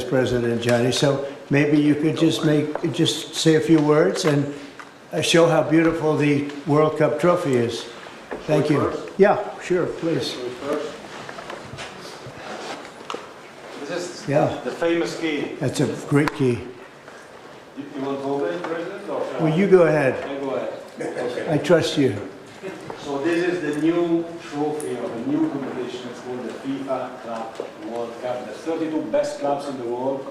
President, Johnny. So maybe you could just say a few words and show how beautiful the World Cup trophy is. Thank you. Yeah, sure, please. This is Yeah. the famous key. That's a great key. You want to open it, President? Or Well, you go ahead. I go ahead. Okay. I trust you. So this is the new trophy of a new competition. It's called the FIFA Club World Cup. The 32 best clubs in the world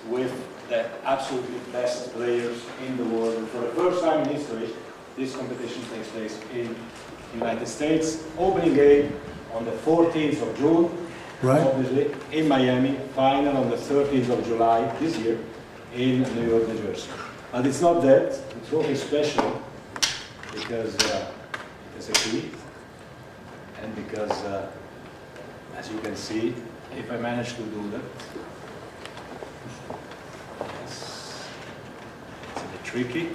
with the absolutely best players in the world. And for the first time in history, this competition takes place in the United States. Opening game on the 14th of June, Right. obviously, in Miami. Final on the 13th of July this year in New York, New Jersey. But it's not that. The trophy is special because it's a key, and because, as you can see, if I manage to do that, it's a bit tricky.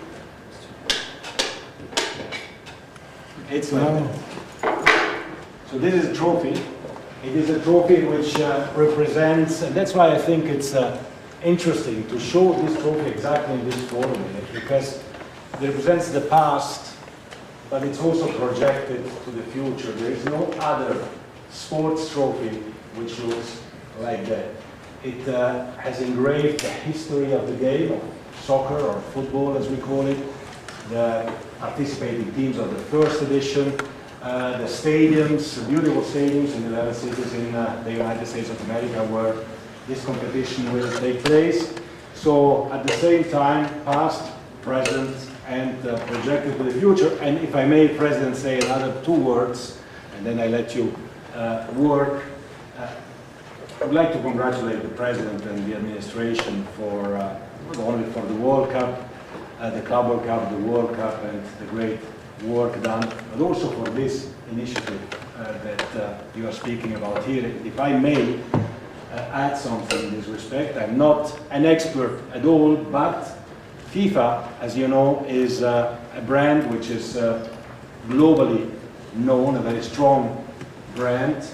It's like that. So this is a trophy. It is a trophy which represents, and that's why I think it's interesting to show this trophy exactly in this forum, because it represents the past, but it's also projected to the future. There is no other sports trophy which looks like that. It has engraved the history of the game, of soccer or football as we call it, the participating teams of the first edition, the stadiums, the beautiful stadiums in 11 cities in the United States of America where this competition will take place. So at the same time, past, present, and projected to the future. And if I may, President, say another 2 words, and then I let you work. I would like to congratulate the President and the administration for not only for the World Cup, the Club World Cup, the World Cup, and the great work done, but also for this initiative that you are speaking about here. If I may add something in this respect, I'm not an expert at all, but FIFA, as you know, is a brand which is globally known, a very strong brand.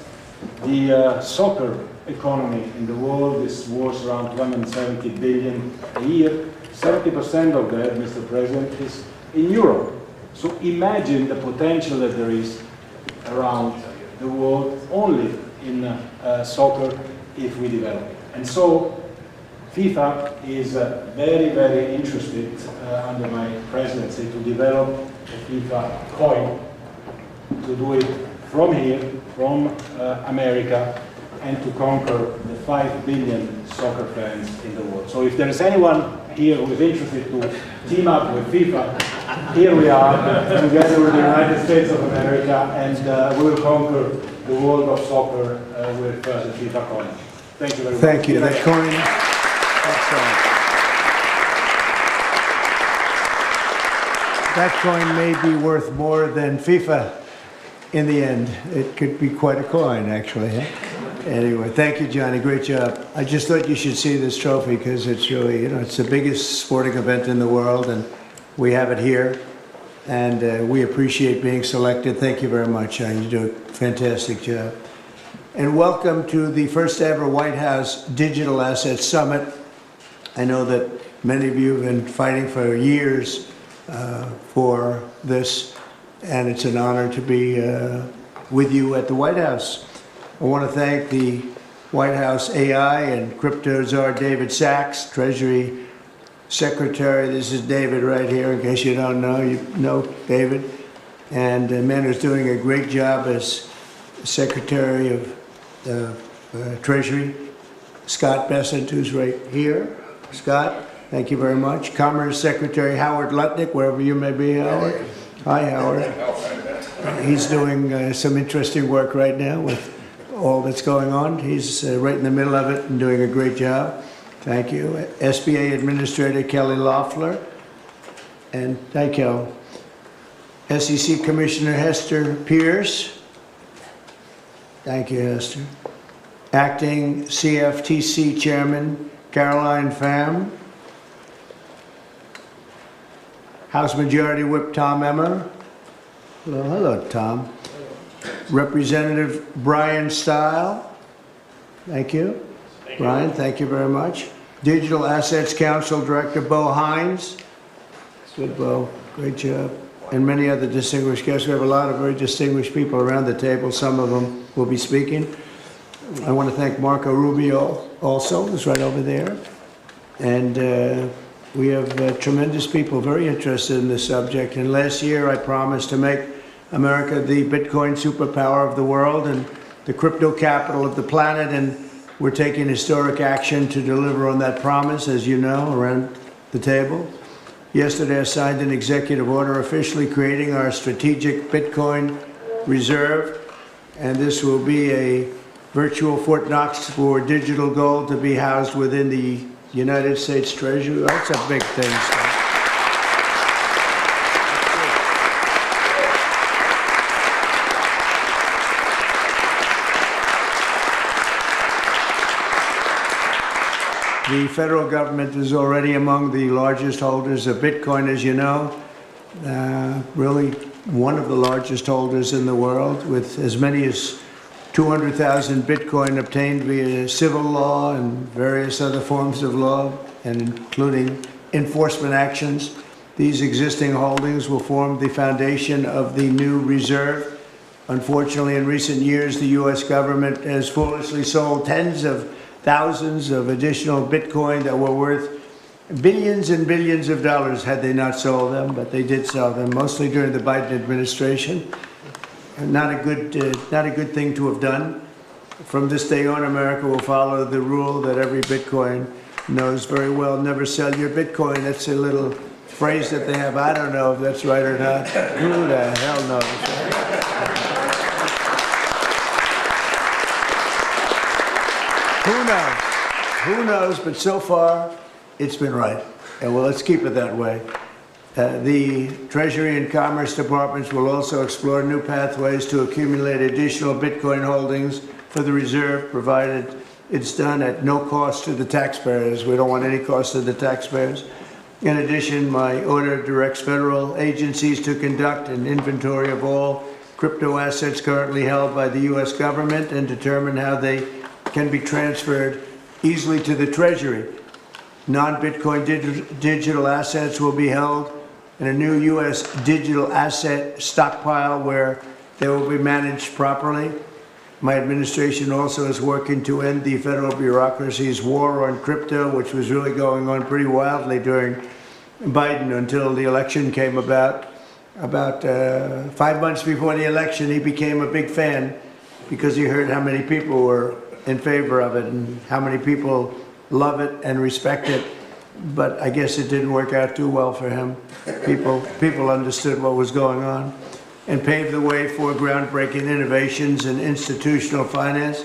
The soccer economy in the world is worth around 270 billion a year. 70% of that, Mr. President, is in Europe. So imagine the potential that there is around the world only in soccer if we develop it. And so FIFA is very, very interested under my presidency to develop a FIFA coin, to do it from here, from America, and to conquer the 5 billion soccer fans in the world. So if there is anyone here who is interested to team up with FIFA, here we are, together with the United States of America, and we will conquer the world of soccer with the FIFA coin. Thank you very much. Thank you. That coin, that coin may be worth more than FIFA in the end. It could be quite a coin, actually. Huh? Anyway, thank you, Johnny. Great job. I just thought you should see this trophy because it's really, it's the biggest sporting event in the world, and we have it here. And we appreciate being selected. Thank you very much. You do a fantastic job. And welcome to the first ever White House Digital Assets Summit. I know that many of you have been fighting for years for this, and it's an honor to be with you at the White House. I want to thank the White House AI and crypto czar David Sachs, Treasury Secretary. This is David right here, in case you don't know. You know David. And a man who's doing a great job as Secretary of Treasury. Scott Bessent, who's right here. Scott, thank you very much. Commerce Secretary Howard Lutnick, wherever you may be, Howard. Hi, Howard. He's doing some interesting work right now with all that's going on. He's right in the middle of it and doing a great job. Thank you. SBA Administrator Kelly Loeffler. And thank you. SEC Commissioner Hester Pierce. Thank you, Hester. Acting CFTC Chairman Caroline Pham. House Majority Whip Tom Emmer. Well, hello, Tom. Representative Brian Stile. Thank you. Brian, thank you very much. Digital Assets Council Director Bo Hines. Good, Bo. Great job. And many other distinguished guests. We have a lot of very distinguished people around the table. Some of them will be speaking. I want to thank Marco Rubio also, who's right over there. And we have tremendous people very interested in this subject. And last year I promised to make America the Bitcoin superpower of the world and the crypto capital of the planet. And we're taking historic action to deliver on that promise, as you know, around the table. Yesterday, I signed an executive order officially creating our strategic Bitcoin reserve, and this will be a virtual Fort Knox for digital gold to be housed within the United States Treasury. That's a big thing, Scott. The federal government is already among the largest holders of Bitcoin, as you know. Really one of the largest holders in the world, with as many as 200,000 Bitcoin obtained via civil law and various other forms of law, and including enforcement actions. These existing holdings will form the foundation of the new reserve. Unfortunately, in recent years, the U.S. government has foolishly sold tens of thousands of additional Bitcoin that were worth billions and billions of dollars had they not sold them, but they did sell them, mostly during the Biden administration. Not a good thing to have done. From this day on, America will follow the rule that every Bitcoin knows very well: never sell your Bitcoin. That's a little phrase that they have. I don't know if that's right or not. Who the hell knows? Who knows? Who knows? But so far, it's been right. And well, let's keep it that way. The Treasury and Commerce Departments will also explore new pathways to accumulate additional Bitcoin holdings for the reserve, provided it's done at no cost to the taxpayers. We don't want any cost to the taxpayers. In addition, my order directs federal agencies to conduct an inventory of all crypto assets currently held by the U.S. government and determine how they can be transferred easily to the Treasury. Non-Bitcoin digital assets will be held in a new U.S. digital asset stockpile where they will be managed properly. My administration also is working to end the federal bureaucracy's war on crypto, which was really going on pretty wildly during Biden until the election came about. About 5 months before the election, he became a big fan because he heard how many people were in favor of it and how many people love it and respect it. But I guess it didn't work out too well for him. People understood what was going on and paved the way for groundbreaking innovations in institutional finance.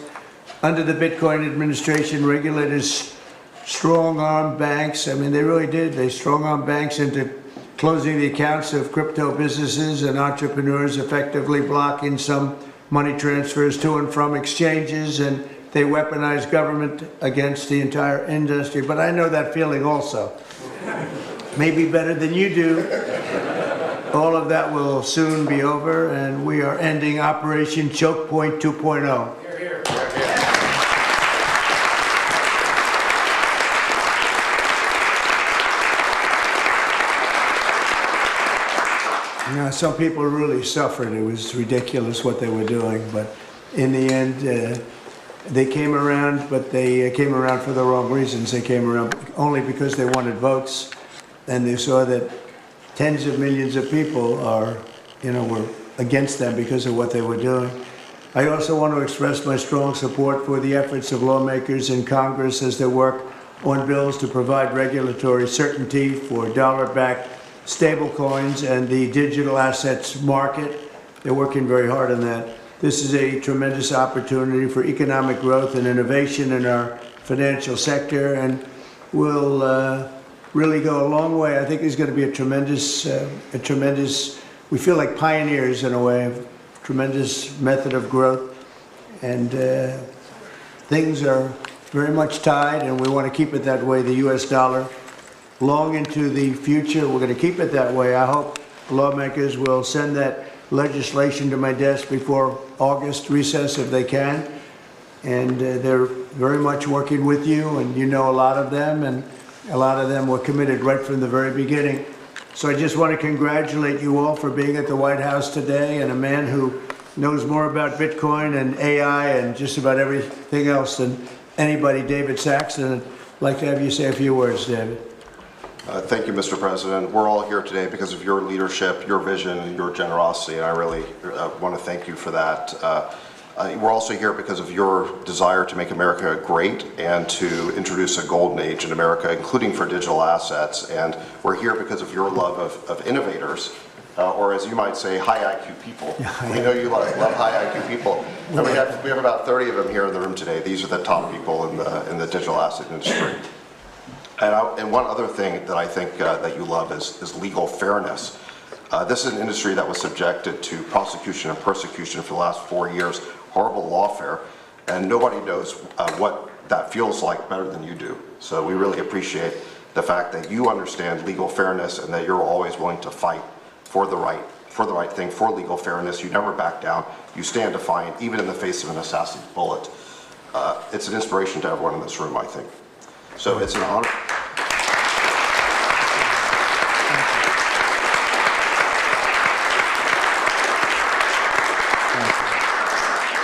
Under the Bitcoin administration, regulators strong-armed banks. I mean, they really did. They strong-armed banks into closing the accounts of crypto businesses and entrepreneurs, effectively blocking some money transfers to and from exchanges, and they weaponized government against the entire industry. But I know that feeling also. Maybe better than you do. All of that will soon be over, and we are ending Operation Choke Point 2.0. Here, here. You know, some people really suffered. It was ridiculous what they were doing, but in the end, they came around, but they came around for the wrong reasons. They came around only because they wanted votes, and they saw that tens of millions of people were against them because of what they were doing. I also want to express my strong support for the efforts of lawmakers in Congress as they work on bills to provide regulatory certainty for dollar-backed stablecoins and the digital assets market. They're working very hard on that. This is a tremendous opportunity for economic growth and innovation in our financial sector, and will really go a long way. I think there's going to be a tremendous, we feel like pioneers in a way, of tremendous method of growth, and things are very much tied, and we want to keep it that way. The U.S. dollar, long into the future, we're going to keep it that way. I hope lawmakers will send that legislation to my desk before August recess if they can. And they're very much working with you, and you know a lot of them, and a lot of them were committed right from the very beginning. So I just want to congratulate you all for being at the White House today, and a man who knows more about Bitcoin and AI and just about everything else than anybody, David Saxton. I'd like to have you say a few words, David. Thank you, Mr. President. We're all here today because of your leadership, your vision, and your generosity, and I really want to thank you for that. We're also here because of your desire to make America great and to introduce a golden age in America, including for digital assets. And we're here because of your love of innovators, or as you might say, high IQ people. We know you love high IQ people. And we have about 30 of them here in the room today. These are the top people in the digital asset industry. And one other thing that I think that you love is legal fairness. This is an industry that was subjected to prosecution and persecution for the last 4 years, horrible lawfare, and nobody knows what that feels like better than you do. So we really appreciate the fact that you understand legal fairness and that you're always willing to fight for the right thing, for legal fairness. You never back down. You stand defiant, even in the face of an assassin bullet. It's an inspiration to everyone in this room, I think. So it's an honor.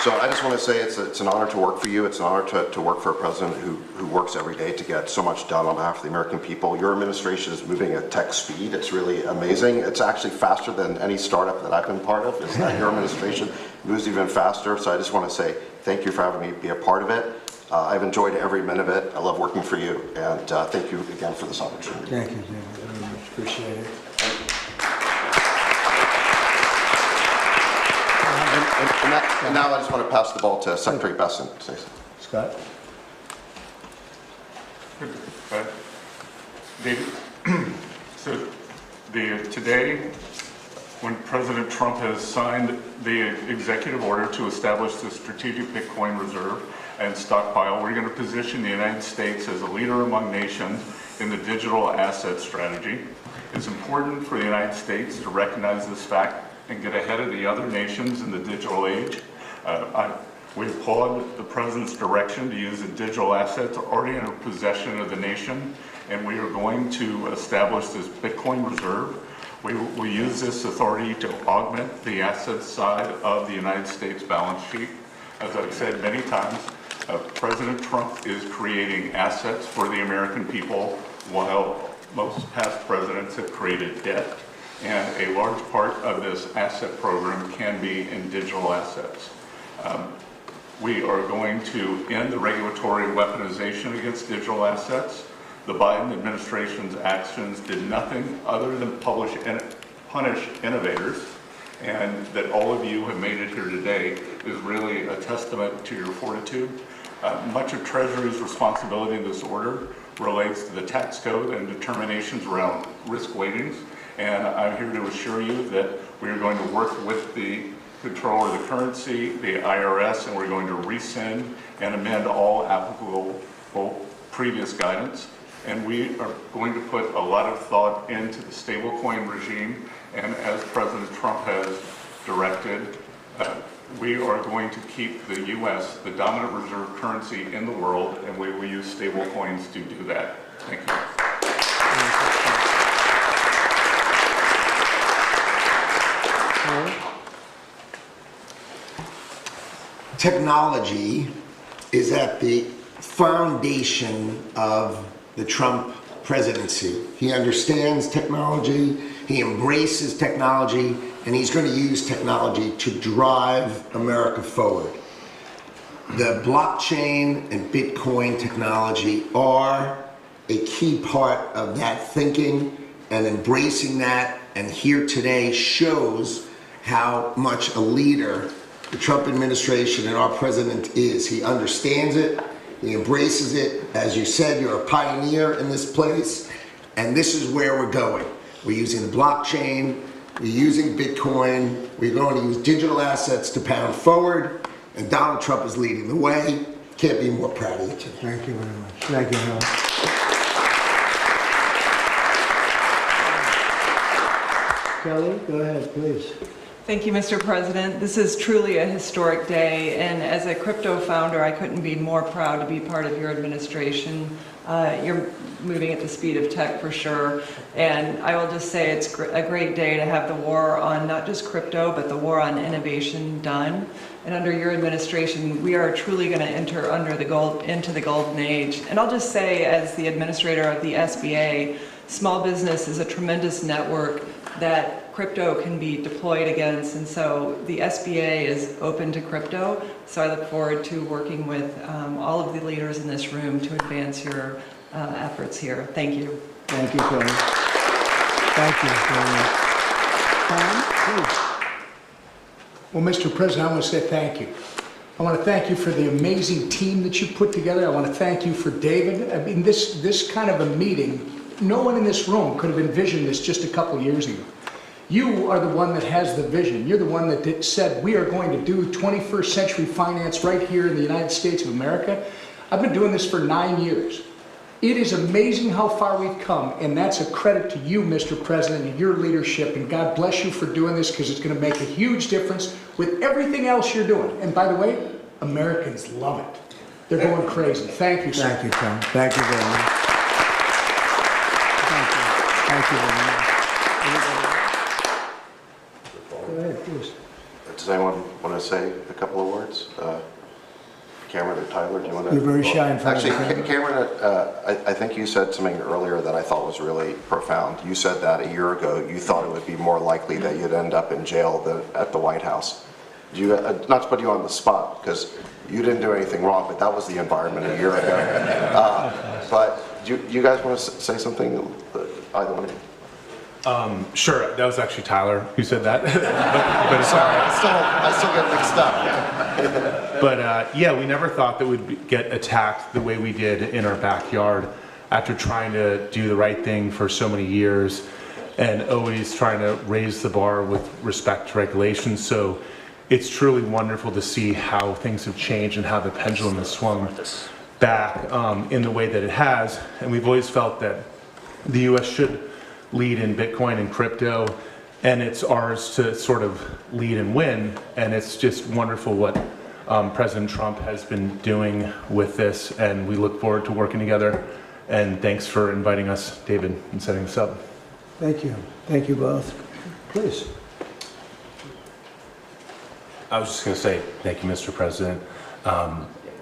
So I just want to say it's an honor to work for you. It's an honor to work for a president who works every day to get so much done on behalf of the American people. Your administration is moving at tech speed. It's really amazing. It's actually faster than any startup that I've been part of. Is that your administration moves even faster. So I just want to say thank you for having me be a part of it. I've enjoyed every minute of it. I love working for you, and thank you again for this opportunity. Thank you, David, very much. Appreciate it. And now I just want to pass the ball to Secretary Besson. Scott? David, so today, when President Trump has signed the executive order to establish the strategic Bitcoin reserve and stockpile, we're going to position the United States as a leader among nations in the digital asset strategy. It's important for the United States to recognize this fact and get ahead of the other nations in the digital age. We applaud the President's direction to use the digital assets already in possession of the nation, and we are going to establish this Bitcoin reserve. We use this authority to augment the asset side of the United States balance sheet. As I've said many times, President Trump is creating assets for the American people, while most past presidents have created debt. And a large part of this asset program can be in digital assets. We are going to end the regulatory weaponization against digital assets. The Biden administration's actions did nothing other than punish innovators, and that all of you have made it here today is really a testament to your fortitude. Much of Treasury's responsibility in this order relates to the tax code and determinations around risk weightings. And I'm here to assure you that we are going to work with the Controller of the Currency, the IRS, and we're going to rescind and amend all applicable previous guidance. And we are going to put a lot of thought into the stablecoin regime. And as President Trump has directed, we are going to keep the U.S. the dominant reserve currency in the world, and we will use stablecoins to do that. Thank you. Technology is at the foundation of the Trump presidency. He understands technology, he embraces technology, and he's going to use technology to drive America forward. The blockchain and Bitcoin technology are a key part of that thinking, and embracing that, and here today shows how much a leader the Trump administration and our president is. He understands it, he embraces it. As you said, you're a pioneer in this place, and this is where we're going. We're using the blockchain, we're using Bitcoin, we're going to use digital assets to pound forward, and Donald Trump is leading the way. Can't be more proud of you today. Thank you very much. Thank you, Howard. Kelly, go ahead, please. Thank you, Mr. President. This is truly a historic day, and as a crypto founder, I couldn't be more proud to be part of your administration. You're moving at the speed of tech for sure, and I will just say it's a great day to have the war on not just crypto, but the war on innovation done. And under your administration, we are truly going to enter into the golden age. And I'll just say, as the administrator of the SBA, small business is a tremendous network that crypto can be deployed against, and so the SBA is open to crypto. So I look forward to working with all of the leaders in this room to advance your efforts here. Thank you. Thank you, Tony. Thank you very much. Tom, please. Well, Mr. President, I want to say thank you. I want to thank you for the amazing team that you put together. I want to thank you for David. I mean, this kind of a meeting, no one in this room could have envisioned this just a couple years ago. You are the one that has the vision. You're the one that said we are going to do 21st century finance right here in the United States of America. I've been doing this for 9 years. It is amazing how far we've come, and that's a credit to you, Mr. President, and your leadership, and God bless you for doing this, because it's going to make a huge difference with everything else you're doing. And by the way, Americans love it. They're going crazy. Thank you, sir. Thank you, Tom. Thank you very much. Thank you. Thank you very much. Go ahead, please. Does anyone want to say a couple of words? Cameron or Tyler, do you want to? You're very shy in front of the Actually, camera. Cameron, I think you said something earlier that I thought was really profound. You said that a year ago you thought it would be more likely that you'd end up in jail than at the White House. Not to put you on the spot, because you didn't do anything wrong, but that was the environment a year ago. But do you guys want to say something, either one of you? Sure, that was actually Tyler who said that. but it's all right. I still get mixed up. But yeah, we never thought that we'd get attacked the way we did in our backyard after trying to do the right thing for so many years and always trying to raise the bar with respect to regulations. So it's truly wonderful to see how things have changed and how the pendulum has swung back in the way that it has. And we've always felt that the U.S. should lead in Bitcoin and crypto, and it's ours to sort of lead and win. And it's just wonderful what President Trump has been doing with this, and we look forward to working together. And thanks for inviting us, David, and setting this up. Thank you. Thank you both. Please. I was just going to say thank you, Mr. President.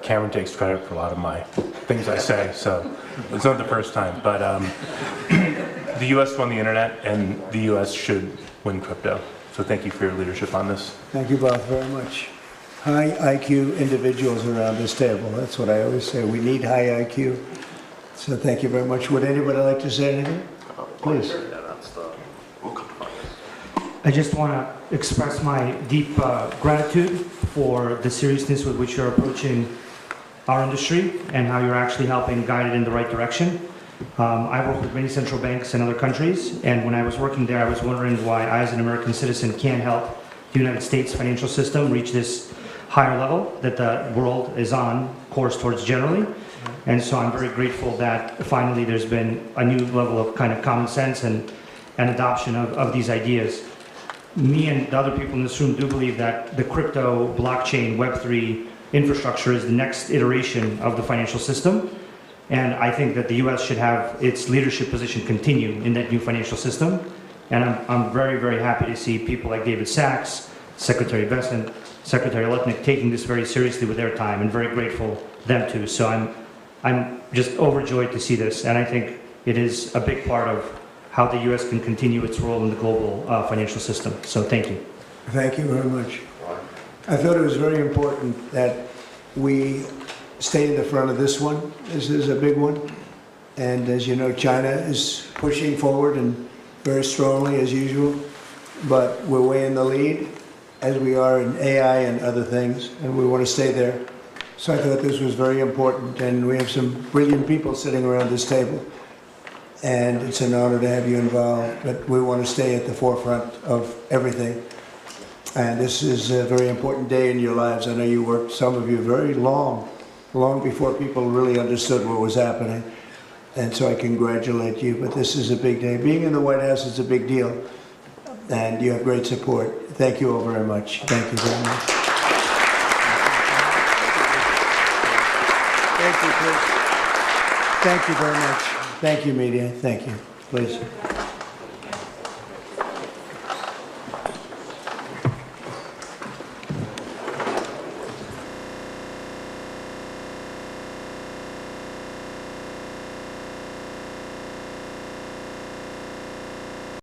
Cameron takes credit for a lot of my things I say, so it's not the first time. But the U.S. won the internet, and the U.S. should win crypto. So thank you for your leadership on this. Thank you both very much. High IQ individuals around this table. That's what I always say. We need high IQ. So thank you very much. Would anybody like to say anything? Please. I just want to express my deep gratitude for the seriousness with which you're approaching our industry and how you're actually helping guide it in the right direction. I work with many central banks in other countries, and when I was working there, I was wondering why I, as an American citizen, can't help the United States financial system reach this higher level that the world is on course towards generally. And so I'm very grateful that finally there's been a new level of kind of common sense and adoption of these ideas. Me and the other people in this room do believe that the crypto, blockchain, Web3 infrastructure is the next iteration of the financial system. And I think that the U.S. should have its leadership position continue in that new financial system. And I'm very, very happy to see people like David Sachs, Secretary of Investment, Secretary Lutnick taking this very seriously with their time, and very grateful them too. So I'm just overjoyed to see this, and I think it is a big part of how the U.S. can continue its role in the global financial system. So thank you. Thank you very much. I thought it was very important that we stay in the front of this one. This is a big one. And as you know, China is pushing forward and very strongly as usual. But we're way in the lead, as we are in AI and other things, and we want to stay there. So I thought this was very important, and we have some brilliant people sitting around this table. And it's an honor to have you involved, but we want to stay at the forefront of everything. And this is a very important day in your lives. I know you worked, some of you, very long before people really understood what was happening. And so I congratulate you, but this is a big day. Being in the White House is a big deal. and you have great support. Thank you all very much. Thank you very much. Thank you, Chris. Thank you very much. Thank you, media. Thank you. Please.